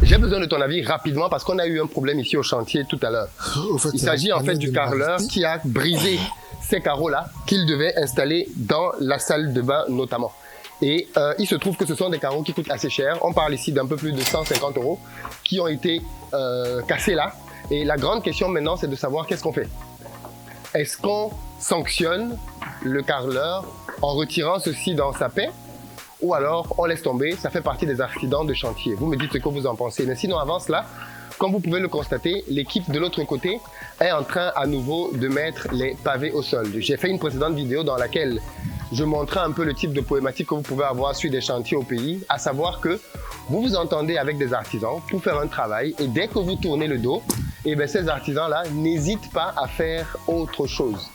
J'ai besoin de ton avis rapidement parce qu'on a eu un problème ici au chantier tout à l'heure. Il s'agit en fait du carreleur qui a brisé ces carreaux-là qu'il devait installer dans la salle de bain notamment. Et il se trouve que ce sont des carreaux qui coûtent assez cher. On parle ici d'un peu plus de 150 € qui ont été cassés là. Et la grande question maintenant, c'est de savoir qu'est-ce qu'on fait. Est-ce qu'on sanctionne le carreleur en retirant ceci dans sa paix? Ou alors on laisse tomber, ça fait partie des accidents de chantier. Vous me dites ce que vous en pensez. Mais sinon, avant cela, comme vous pouvez le constater, l'équipe de l'autre côté est en train à nouveau de mettre les pavés au sol. J'ai fait une précédente vidéo dans laquelle je montrais un peu le type de problématique que vous pouvez avoir sur des chantiers au pays, à savoir que vous vous entendez avec des artisans pour faire un travail et dès que vous tournez le dos, eh bien, ces artisans-là n'hésitent pas à faire autre chose.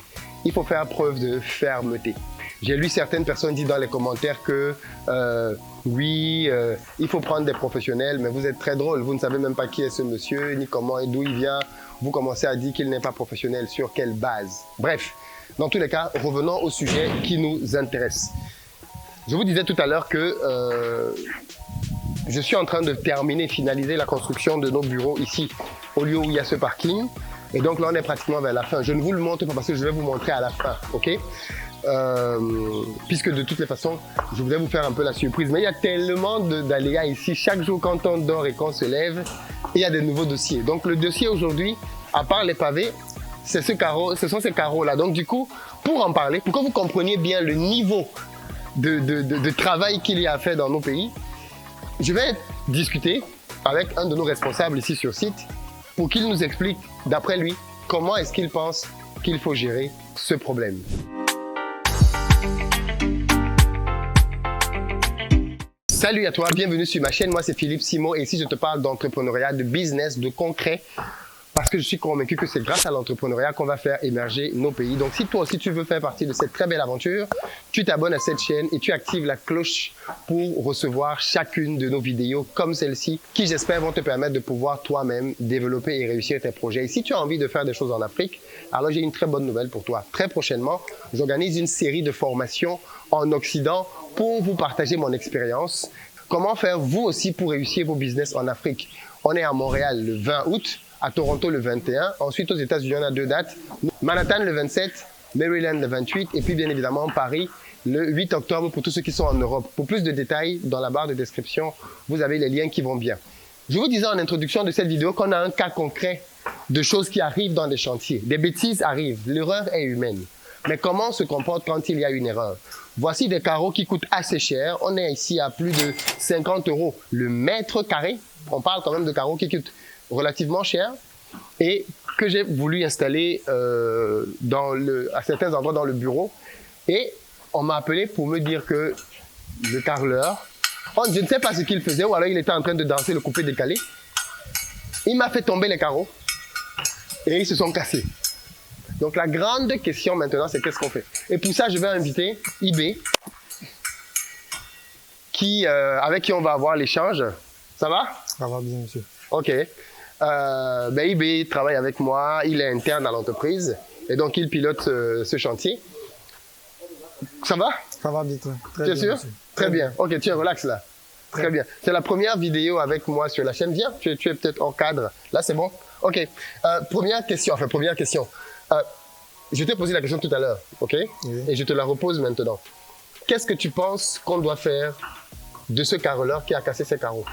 Il faut faire preuve de fermeté. J'ai lu certaines personnes dire dans les commentaires que oui, il faut prendre des professionnels, mais vous êtes très drôle, vous ne savez même pas qui est ce monsieur, ni comment et d'où il vient. Vous commencez à dire qu'il n'est pas professionnel, sur quelle base. Bref, dans tous les cas, revenons au sujet qui nous intéresse. Je vous disais tout à l'heure que je suis en train de finaliser la construction de nos bureaux ici, au lieu où il y a ce parking. Et donc là, on est pratiquement vers la fin. Je ne vous le montre pas parce que je vais vous montrer à la fin, ok? Puisque de toutes les façons, je voudrais vous faire un peu la surprise. Mais il y a tellement d'aléas ici. Chaque jour, quand on dort et qu'on se lève, il y a des nouveaux dossiers. Donc le dossier aujourd'hui, à part les pavés, c'est ce sont ces carreaux-là. Donc du coup, pour en parler, pour que vous compreniez bien le niveau de travail qu'il y a à faire dans nos pays, je vais discuter avec un de nos responsables ici sur site pour qu'il nous explique, d'après lui, comment est-ce qu'il pense qu'il faut gérer ce problème. Salut à toi, bienvenue sur ma chaîne. Moi, c'est Philippe Simon et ici, je te parle d'entrepreneuriat, de business, de concret. Parce que je suis convaincu que c'est grâce à l'entrepreneuriat qu'on va faire émerger nos pays. Donc, si toi aussi, tu veux faire partie de cette très belle aventure, tu t'abonnes à cette chaîne et tu actives la cloche pour recevoir chacune de nos vidéos comme celle-ci, qui, j'espère, vont te permettre de pouvoir toi-même développer et réussir tes projets. Et si tu as envie de faire des choses en Afrique, alors j'ai une très bonne nouvelle pour toi. Très prochainement, j'organise une série de formations en Occident pour vous partager mon expérience. Comment faire vous aussi pour réussir vos business en Afrique? On est à Montréal le 20 août. À Toronto le 21, ensuite aux États-Unis on a 2 dates, Manhattan le 27, Maryland le 28 et puis bien évidemment Paris le 8 octobre pour tous ceux qui sont en Europe. Pour plus de détails, dans la barre de description, vous avez les liens qui vont bien. Je vous disais en introduction de cette vidéo qu'on a un cas concret de choses qui arrivent dans des chantiers. Des bêtises arrivent, l'erreur est humaine. Mais comment on se comporte quand il y a une erreur? Voici des carreaux qui coûtent assez cher. On est ici à plus de 50 € le mètre carré. On parle quand même de carreaux qui coûtent relativement cher et que j'ai voulu installer à certains endroits dans le bureau. Et on m'a appelé pour me dire que le carreleur, je ne sais pas ce qu'il faisait, ou alors il était en train de danser le coupé-décalé. Il m'a fait tomber les carreaux et ils se sont cassés. Donc la grande question maintenant, c'est qu'est-ce qu'on fait? Et pour ça, je vais inviter IB, avec qui on va avoir l'échange. Ça va? Ça va bien, monsieur. Ok. IB travaille avec moi, il est interne à l'entreprise et donc il pilote ce chantier. Ça va? Ça va bien, très bien. Tu es sûr? Monsieur. Très bien. Ok, tu es relax là. Très bien. C'est la première vidéo avec moi sur la chaîne. Viens, tu es peut-être en cadre. Là, c'est bon? Ok. Première question. Je t'ai posé la question tout à l'heure, ok? Oui. Et je te la repose maintenant. Qu'est-ce que tu penses qu'on doit faire de ce carreleur qui a cassé ses carreaux?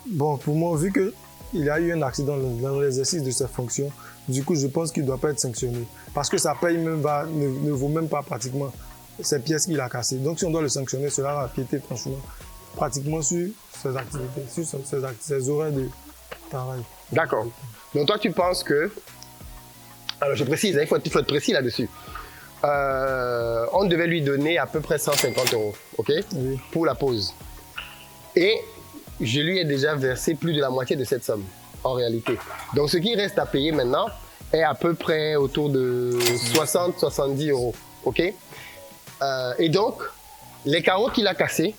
Bon, pour moi, vu qu'il y a eu un accident dans l'exercice de ses fonctions, du coup, je pense qu'il ne doit pas être sanctionné. Parce que sa paye ne vaut même pas pratiquement ces pièces qu'il a cassées. Donc, si on doit le sanctionner, cela va empiéter franchement pratiquement sur ses activités, sur ses horaires de travail. D'accord. Donc, toi, tu penses que... Alors, je précise, il faut être précis là-dessus. On devait lui donner à peu près 150 €, ok? Oui. Pour la pause. Et je lui ai déjà versé plus de la moitié de cette somme, en réalité. Donc, ce qui reste à payer maintenant est à peu près autour de 60-70 €, ok? Et donc, les carreaux qu'il a cassés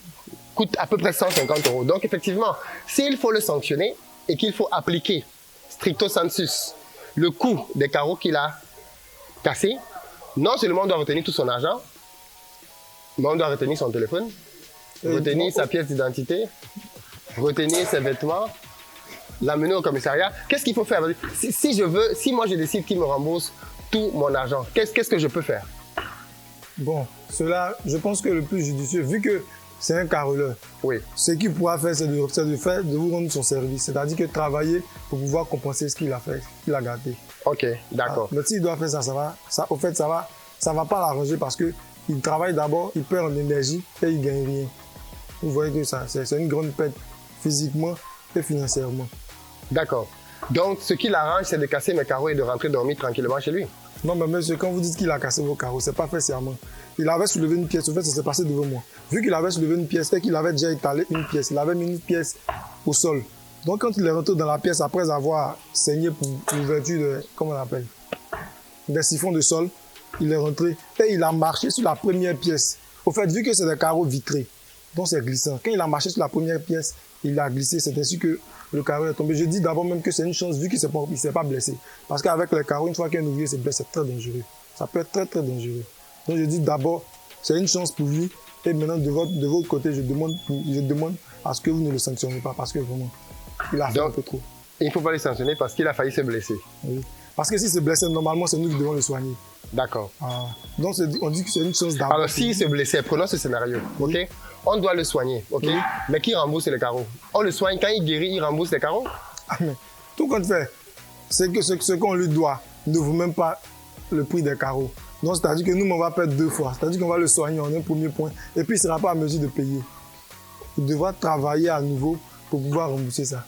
coûtent à peu près 150 €. Donc, effectivement, s'il faut le sanctionner et qu'il faut appliquer stricto sensus le coût des carreaux qu'il a cassés, non seulement on doit retenir tout son argent, mais on doit retenir son téléphone, retenir sa pièce d'identité, retenir ses vêtements, l'amener au commissariat. Qu'est-ce qu'il faut faire? Si moi je décide qu'il me rembourse tout mon argent, qu'est-ce que je peux faire? Bon, cela, je pense que le plus judicieux, vu que c'est un caroleur, Oui. ce qu'il pourra faire, c'est de vous rendre son service. C'est-à-dire que travailler pour pouvoir compenser ce qu'il a fait, ce qu'il a gâté. Ok, d'accord. Mais s'il doit faire ça, au fait, ça va pas l'arranger parce que il travaille d'abord, il perd en énergie et il gagne rien. Vous voyez que ça, c'est une grande perte physiquement et financièrement. D'accord. Donc, ce qui l'arrange, c'est de casser mes carreaux et de rentrer dormir tranquillement chez lui. Non, mais monsieur, quand vous dites qu'il a cassé vos carreaux, c'est pas fait sciemment. Il avait soulevé une pièce, au fait, ça s'est passé devant moi. Vu qu'il avait soulevé une pièce et qu'il avait déjà étalé une pièce, il avait mis une pièce au sol. Donc, quand il est rentré dans la pièce, après avoir saigné pour l'ouverture de, comment on appelle, des siphons de sol, il est rentré et il a marché sur la première pièce. Au fait, vu que c'est des carreaux vitrés, donc c'est glissant. Quand il a marché sur la première pièce, il a glissé, c'est ainsi que le carreau est tombé. Je dis d'abord même que c'est une chance vu qu'il ne s'est pas blessé. Parce qu'avec les carreaux, une fois qu'un ouvrier se blesse, c'est très dangereux. Ça peut être très très dangereux. Donc je dis d'abord, c'est une chance pour lui. Et maintenant, de votre côté, je demande à ce que vous ne le sanctionnez pas. Parce que vraiment, il a fait un peu trop. Il ne faut pas le sanctionner parce qu'il a failli se blesser. Oui. Parce que s'il se blessait, normalement, c'est nous qui devons le soigner. D'accord. Ah. Donc on dit que c'est une chance d'abord. Alors, s'il se blessait, prenons ce scénario, ok? On doit le soigner, ok? Oui. Mais qui rembourse les carreaux? On le soigne, quand il guérit, il rembourse les carreaux? Ah, mais tout compte fait, c'est que ce qu'on lui doit ne vaut même pas le prix des carreaux. Donc, c'est-à-dire que nous, on va perdre deux fois. C'est-à-dire qu'on va le soigner en un premier point. Et puis, il ne sera pas à mesure de payer. Il devra travailler à nouveau pour pouvoir rembourser ça.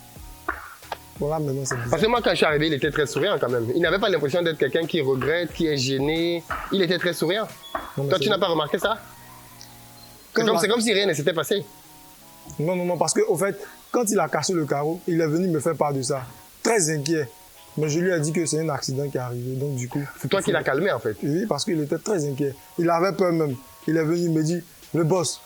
Voilà, maintenant, c'est bizarre. Parce que moi, quand je suis arrivé, il était très souriant quand même. Il n'avait pas l'impression d'être quelqu'un qui regrette, qui est gêné. Il était très souriant. Non, mais Toi, tu n'as pas remarqué ça? C'est comme si rien ne s'était passé. Non, parce qu'au fait, quand il a cassé le carreau, il est venu me faire part de ça. Très inquiet. Mais je lui ai dit que c'est un accident qui est arrivé. Donc, du coup. C'est toi qui l'as calmé, en fait. Oui, parce qu'il était très inquiet. Il avait peur même. Il est venu me dire, le boss,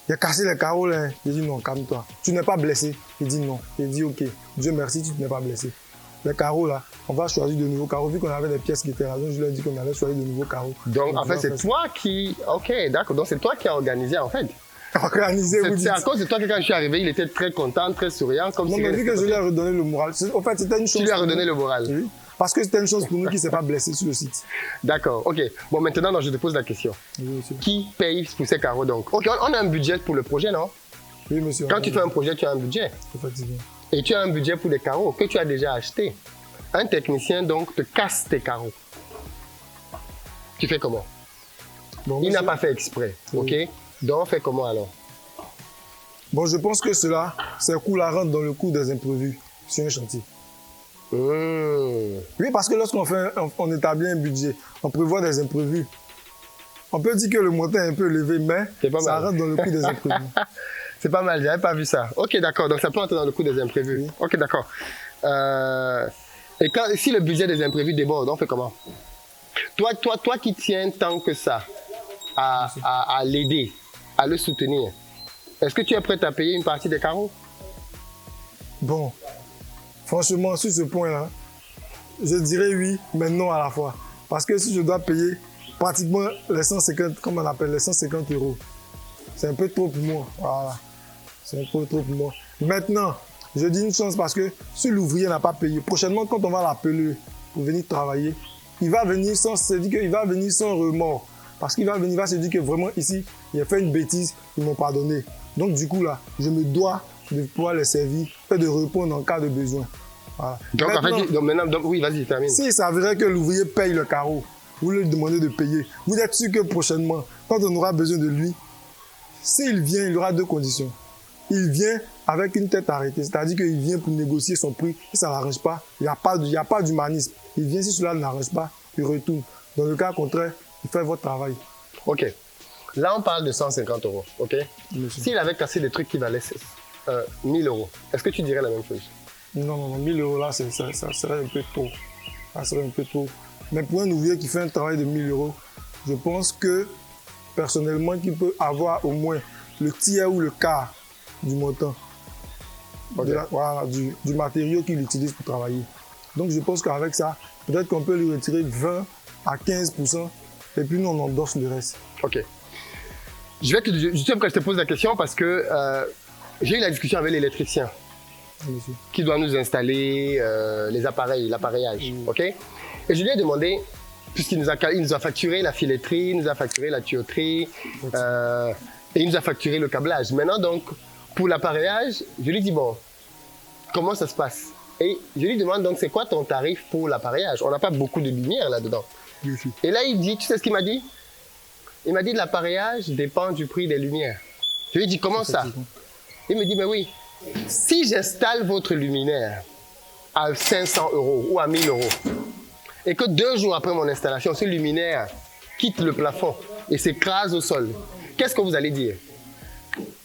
il a cassé les carreaux là. J'ai dit non, calme-toi. Tu n'es pas blessé. Il dit non. Il dit ok, Dieu merci, tu n'es pas blessé. Les carreaux là, on va choisir de nouveaux carreaux. Vu qu'on avait des pièces qui étaient là, donc je lui ai dit qu'on allait choisir de nouveaux carreaux. Donc, en fait, c'est toi qui. Ok, d'accord. Donc, c'est toi qui as organisé, en fait. Organisé, vous dites. C'est à cause de toi que quand je suis arrivé, il était très content, très souriant. Comme Non, si mais rien vu n'était que je lui ai passé. redonné le moral. En fait, c'était une chose. Tu lui as redonné le moral. Oui. Parce que c'était une chose pour nous qui ne s'est pas blessé sur le site. D'accord, ok. Bon, maintenant, donc, je te pose la question. Oui, monsieur. Qui paye pour ces carreaux, donc? Ok, on a un budget pour le projet, non? Oui, monsieur. Quand tu fais un projet, tu as un budget. Effectivement. Et tu as un budget pour les carreaux que tu as déjà acheté. Un technicien, donc, te casse tes carreaux. Tu fais comment? Bon, Il n'a monsieur. pas fait exprès, ok? Donc, on fait comment alors? Bon, je pense que cela, c'est coût-la rente dans le coût des imprévus sur un chantier. Oui, parce que lorsqu'on on établit un budget, on prévoit des imprévus. On peut dire que le montant est un peu élevé, mais C'est pas ça mal. rentre dans le coût des imprévus. C'est pas mal, j'avais pas vu ça. Ok, d'accord, donc ça peut entrer dans le coût des imprévus. Oui. Ok, d'accord. Et si le budget des imprévus déborde, on fait comment? Toi qui tiens tant que ça à l'aider, à le soutenir, est-ce que tu es prêt à payer une partie des carreaux? Bon, franchement, sur ce point-là, je dirais oui, mais non à la fois. Parce que si je dois payer pratiquement les 150, comme on appelle, les 150 €, c'est un peu trop pour moi. Voilà. C'est un peu trop pour moi. Maintenant, je dis une chance parce que si l'ouvrier n'a pas payé, prochainement, quand on va l'appeler pour venir travailler, il va venir sans se dire qu'il va venir sans remords. Parce qu'il va venir, il va se dire que vraiment ici, il a fait une bêtise, ils m'ont pardonné. Donc du coup là, je me dois de pouvoir les servir et de répondre en cas de besoin. Voilà. Donc, Maintenant, oui, vas-y, termine. s'il s'avérait que l'ouvrier paye le carreau, vous lui demandez de payer, vous êtes sûr que prochainement, quand on aura besoin de lui, s'il vient, il aura deux conditions. Il vient avec une tête arrêtée, c'est-à-dire qu'il vient pour négocier son prix. Si ça n'arrange pas, il n'y a pas d'humanisme. Il vient, si cela n'arrange pas, il retourne. Dans le cas contraire, il fait votre travail. Ok. Là, on parle de 150 €, ok? Monsieur. S'il avait cassé des trucs qui valaient 1000 €, est-ce que tu dirais la même chose? Non, 1000 € là, ça serait un peu trop. Ça serait un peu trop. Mais pour un ouvrier qui fait un travail de 1000 €, je pense que, personnellement, qu'il peut avoir au moins le tiers ou le quart du montant. Ok. Voilà, du matériau qu'il utilise pour travailler. Donc je pense qu'avec ça, peut-être qu'on peut lui retirer 20 à 15% et puis nous on endosse le reste. Ok. Je sais pourquoi je te pose la question parce que j'ai eu la discussion avec l'électricien. Monsieur. qui doit nous installer les appareils, l'appareillage. OK? Et je lui ai demandé, puisqu'il nous a facturé la filetterie, il nous a facturé la tuyauterie, et il nous a facturé le câblage. Maintenant, donc, pour l'appareillage, je lui dis, bon, comment ça se passe? Et je lui demande, donc, c'est quoi ton tarif pour l'appareillage? On n'a pas beaucoup de lumière là-dedans. Et là, il dit, tu sais ce qu'il m'a dit? Il m'a dit, l'appareillage dépend du prix des lumières. Je lui ai dit, comment ça? Il me dit, mais oui, si j'installe votre luminaire à 500 € ou à 1000 € et que 2 jours après mon installation, ce luminaire quitte le plafond et s'écrase au sol, qu'est-ce que vous allez dire?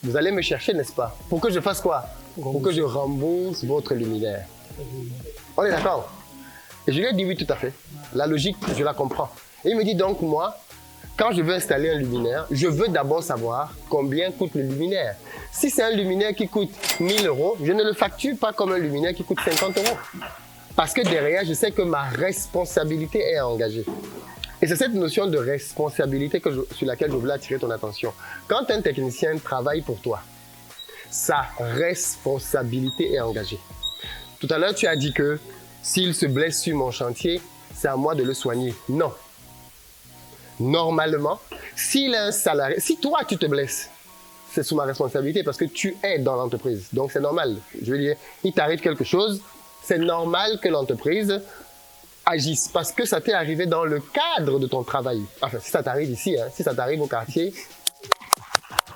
Vous allez me chercher, n'est-ce pas? Pour que je fasse quoi? Pour que je rembourse votre luminaire. On est d'accord? Et je lui ai dit oui, tout à fait. La logique, je la comprends. Et il me dit donc, moi, quand je veux installer un luminaire, je veux d'abord savoir combien coûte le luminaire. Si c'est un luminaire qui coûte 1000 €, je ne le facture pas comme un luminaire qui coûte 50 €. Parce que derrière, je sais que ma responsabilité est engagée. Et c'est cette notion de responsabilité sur laquelle je voulais attirer ton attention. Quand un technicien travaille pour toi, sa responsabilité est engagée. Tout à l'heure, tu as dit que s'il se blesse sur mon chantier, c'est à moi de le soigner. Non. Normalement, s'il a un salarié, si toi tu te blesses, c'est sous ma responsabilité parce que tu es dans l'entreprise. Donc c'est normal. Je veux dire, il t'arrive quelque chose, c'est normal que l'entreprise agisse parce que ça t'est arrivé dans le cadre de ton travail. Enfin, si ça t'arrive ici, hein, si ça t'arrive au quartier,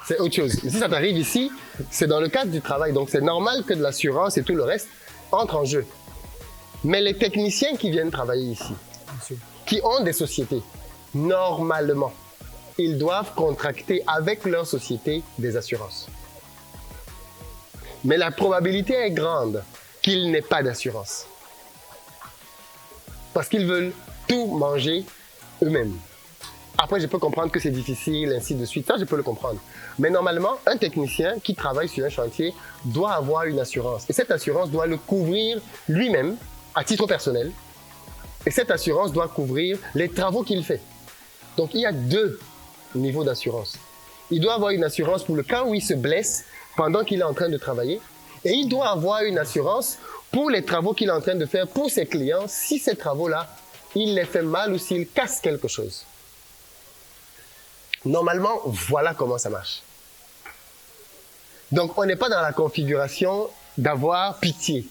c'est autre chose. Si ça t'arrive ici, c'est dans le cadre du travail. Donc c'est normal que de l'assurance et tout le reste entrent en jeu. Mais les techniciens qui viennent travailler ici, qui ont des sociétés, normalement, ils doivent contracter avec leur société des assurances. Mais la probabilité est grande qu'il n'ait pas d'assurance. Parce qu'ils veulent tout manger eux-mêmes. Après, je peux comprendre que c'est difficile, ainsi de suite. Ça, je peux le comprendre. Mais normalement, un technicien qui travaille sur un chantier doit avoir une assurance. Et cette assurance doit le couvrir lui-même, à titre personnel. Et cette assurance doit couvrir les travaux qu'il fait. Donc, il y a 2 niveaux d'assurance. Il doit avoir une assurance pour le cas où il se blesse pendant qu'il est en train de travailler. Et il doit avoir une assurance pour les travaux qu'il est en train de faire pour ses clients, si ces travaux-là, il les fait mal ou s'il casse quelque chose. Normalement, voilà comment ça marche. Donc, on n'est pas dans la configuration d'avoir pitié.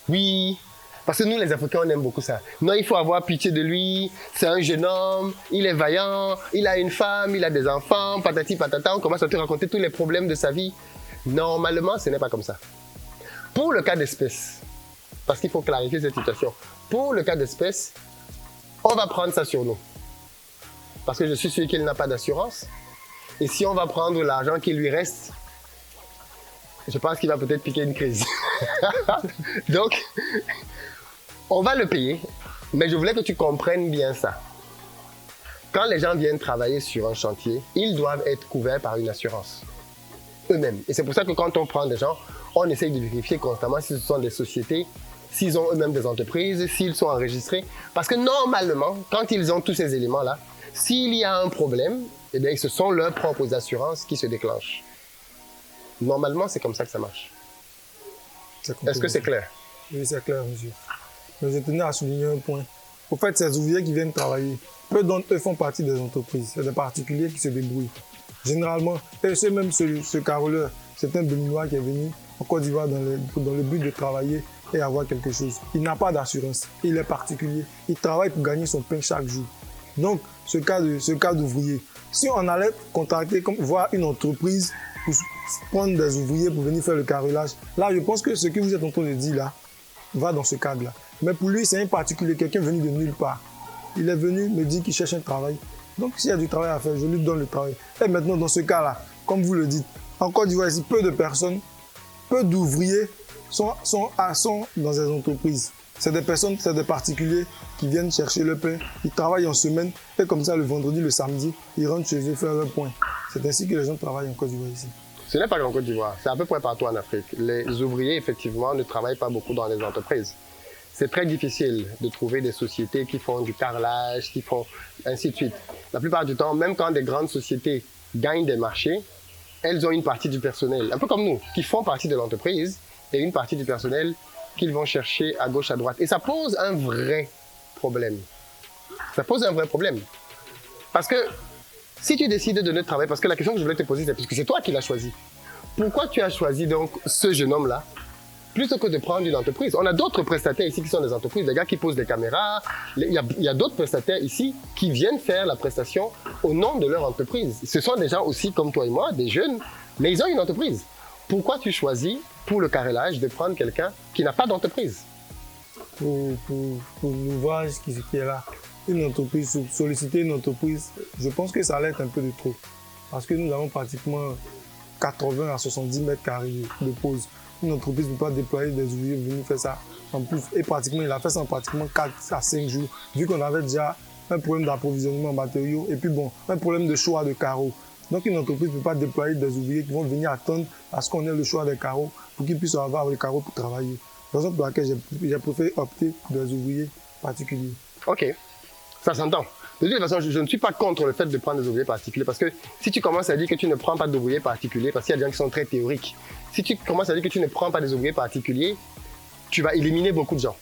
Oui, parce que nous, les Africains, on aime beaucoup ça. Non, il faut avoir pitié de lui, c'est un jeune homme, il est vaillant, il a une femme, il a des enfants, patati patata, on commence à te raconter tous les problèmes de sa vie. Normalement, ce n'est pas comme ça. Pour le cas d'espèce, parce qu'il faut clarifier cette situation, pour le cas d'espèce, on va prendre ça sur nous. Parce que je suis sûr qu'il n'a pas d'assurance. Et si on va prendre l'argent qui lui reste, je pense qu'il va peut-être piquer une crise. Donc, on va le payer, mais je voulais que tu comprennes bien ça. Quand les gens viennent travailler sur un chantier, ils doivent être couverts par une assurance. Eux-mêmes. Et c'est pour ça que quand on prend des gens, on essaye de vérifier constamment si ce sont des sociétés, s'ils ont eux-mêmes des entreprises, s'ils sont enregistrés. Parce que normalement, quand ils ont tous ces éléments-là, s'il y a un problème, eh bien, ce sont leurs propres assurances qui se déclenchent. Normalement, c'est comme ça que ça marche. Est-ce que c'est clair? Oui, c'est clair, monsieur. Mais je tenais à souligner un point. Au fait, ces ouvriers qui viennent travailler, peu d'entre eux font partie des entreprises. C'est des particuliers qui se débrouillent. Généralement, et c'est même ce caroleur, c'est un Béninois qui est venu en Côte d'Ivoire dans le but de travailler et avoir quelque chose. Il n'a pas d'assurance. Il est particulier. Il travaille pour gagner son pain chaque jour. Donc, ce cas d'ouvrier, si on allait contacter, voir une entreprise pour prendre des ouvriers pour venir faire le carrelage, là, je pense que ce que vous êtes en train de dire là, va dans ce cadre-là. Mais pour lui, c'est un particulier, quelqu'un venu de nulle part. Il est venu me dire qu'il cherche un travail. Donc, s'il y a du travail à faire, je lui donne le travail. Et maintenant, dans ce cas-là, comme vous le dites, en Côte d'Ivoire, ici, peu de personnes, peu d'ouvriers sont dans des entreprises. C'est des personnes, c'est des particuliers qui viennent chercher le pain. Ils travaillent en semaine et comme ça, le vendredi, le samedi, ils rentrent chez eux faire leur point. C'est ainsi que les gens travaillent en Côte d'Ivoire ici. Ce n'est pas qu'en Côte d'Ivoire, c'est à peu près partout en Afrique. Les ouvriers, effectivement, ne travaillent pas beaucoup dans les entreprises. C'est très difficile de trouver des sociétés qui font du carrelage, qui font ainsi de suite. La plupart du temps, même quand des grandes sociétés gagnent des marchés, elles ont une partie du personnel, un peu comme nous, qui font partie de l'entreprise, et une partie du personnel qu'ils vont chercher à gauche, à droite. Et ça pose un vrai problème. Ça pose un vrai problème. Parce que si tu décides de ne travailler, parce que la question que je voulais te poser, c'est parce que c'est toi qui l'as choisi. Pourquoi tu as choisi donc ce jeune homme-là plutôt que de prendre une entreprise? On a d'autres prestataires ici qui sont des entreprises, des gars qui posent des caméras. Il y a d'autres prestataires ici qui viennent faire la prestation au nom de leur entreprise. Ce sont des gens aussi comme toi et moi, des jeunes, mais ils ont une entreprise. Pourquoi tu choisis pour le carrelage de prendre quelqu'un qui n'a pas d'entreprise? Pour l'ouvrage qui est là, une entreprise, solliciter une entreprise, je pense que ça allait être un peu de trop. Parce que nous avons pratiquement 80 à 70 mètres carrés de pause. Une entreprise ne peut pas déployer des ouvriers venir faire ça en plus. Et pratiquement, il a fait ça en pratiquement 4 à 5 jours. Vu qu'on avait déjà un problème d'approvisionnement en matériaux et puis bon, un problème de choix de carreaux. Donc une entreprise ne peut pas déployer des ouvriers qui vont venir attendre à ce qu'on ait le choix des carreaux pour qu'ils puissent avoir les carreaux pour travailler. Raison pour laquelle j'ai préféré opter pour des ouvriers particuliers. Ok, ça s'entend. De toute façon, je ne suis pas contre le fait de prendre des ouvriers particuliers parce que si tu commences à dire que tu ne prends pas d'ouvriers particuliers, parce qu'il y a des gens qui sont très théoriques, si tu commences à dire que tu ne prends pas des ouvriers particuliers, tu vas éliminer beaucoup de gens.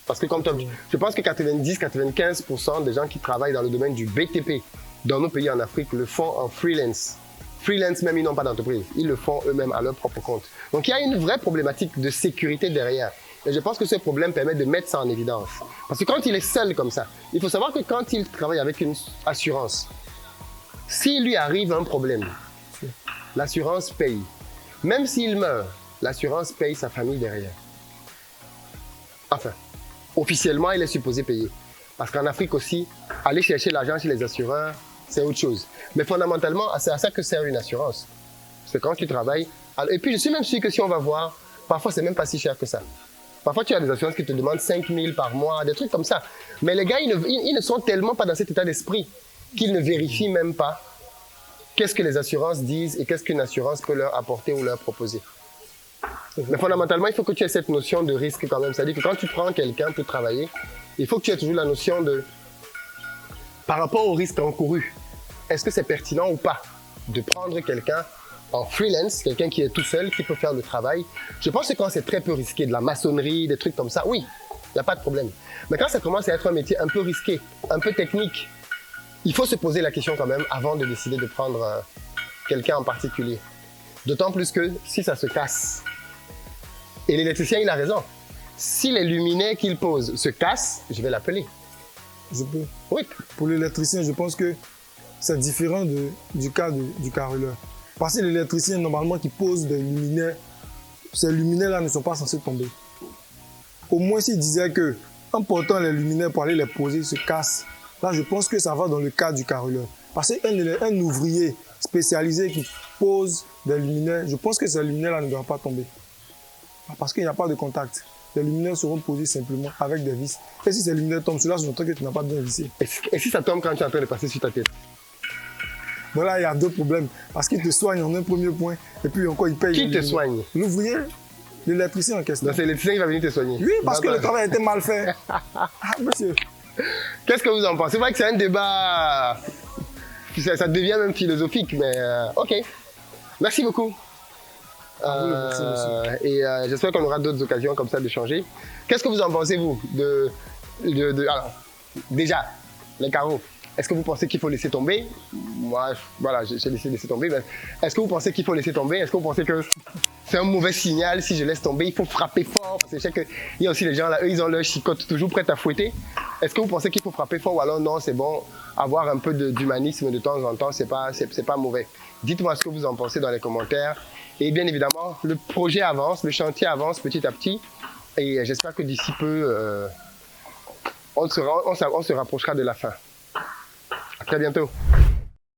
Parce que comme toi, je pense que 90-95% des gens qui travaillent dans le domaine du BTP dans nos pays en Afrique le font en freelance. Freelance même, ils n'ont pas d'entreprise. Ils le font eux-mêmes à leur propre compte. Donc il y a une vraie problématique de sécurité derrière. Et je pense que ce problème permet de mettre ça en évidence. Parce que quand il est seul comme ça, il faut savoir que quand il travaille avec une assurance, s'il lui arrive un problème, l'assurance paye. Même s'il meurt, l'assurance paye sa famille derrière. Enfin, officiellement, il est supposé payer. Parce qu'en Afrique aussi, aller chercher l'argent chez les assureurs, c'est autre chose. Mais fondamentalement, c'est à ça que sert une assurance. C'est quand tu travailles. Et puis, je suis même sûr que si on va voir, parfois, c'est même pas si cher que ça. Parfois, tu as des assurances qui te demandent 5 000 par mois, des trucs comme ça. Mais les gars, ils ne sont tellement pas dans cet état d'esprit qu'ils ne vérifient même pas qu'est-ce que les assurances disent et qu'est-ce qu'une assurance peut leur apporter ou leur proposer. Mais fondamentalement, il faut que tu aies cette notion de risque quand même. C'est-à-dire que quand tu prends quelqu'un pour travailler, il faut que tu aies toujours la notion de, par rapport au risque encouru, est-ce que c'est pertinent ou pas de prendre quelqu'un en freelance, quelqu'un qui est tout seul, qui peut faire le travail. Je pense que quand c'est très peu risqué, de la maçonnerie, des trucs comme ça, oui, il n'y a pas de problème. Mais quand ça commence à être un métier un peu risqué, un peu technique, il faut se poser la question quand même avant de décider de prendre quelqu'un en particulier. D'autant plus que si ça se casse, et l'électricien, il a raison. Si les luminaires qu'il pose se cassent, je vais l'appeler. Je peux. Oui. Pour l'électricien, je pense que c'est différent du cas du carreleur. Parce que l'électricien, normalement, qui pose des luminaires, ces luminaires-là ne sont pas censés tomber. Au moins, s'il disait que, en portant les luminaires pour aller les poser, se cassent, là, je pense que ça va dans le cas du carreleur. Parce qu'un ouvrier spécialisé qui pose des luminaires, je pense que ces luminaires-là ne doivent pas tomber. Parce qu'il n'y a pas de contact. Les luminaires seront posés simplement avec des vis. Et si ces luminaires tombent, cela sous-entend que tu n'as pas bien vissé. Et si ça tombe quand tu es en train de passer sur ta tête? Voilà, il y a deux problèmes. Parce qu'il te soigne en un premier point, et puis encore il paye. Qui te soigne? L'ouvrier, l'électricien en question. Donc c'est l'électricien qui va venir te soigner? Oui, parce que le travail a été mal fait. Ah, monsieur. Qu'est-ce que vous en pensez? C'est vrai que c'est un débat, ça devient même philosophique, mais ok. Merci beaucoup. Merci, monsieur. Et j'espère qu'on aura d'autres occasions comme ça d'échanger. Qu'est-ce que vous en pensez, vous, alors, déjà, les carreaux? Est-ce que vous pensez qu'il faut laisser tomber? Moi, voilà, j'ai laissé tomber. Mais est-ce que vous pensez qu'il faut laisser tomber? Est-ce que vous pensez que c'est un mauvais signal si je laisse tomber? Il faut frapper fort. Parce que je sais qu'il y a aussi les gens là, eux, ils ont leur chicotte toujours prête à fouetter. Est-ce que vous pensez qu'il faut frapper fort ou alors non, c'est bon, avoir un peu d'humanisme de temps en temps, c'est pas mauvais. Dites-moi ce que vous en pensez dans les commentaires. Et bien évidemment, le projet avance, le chantier avance petit à petit. Et j'espère que d'ici peu, on se rapprochera de la fin. À très bientôt.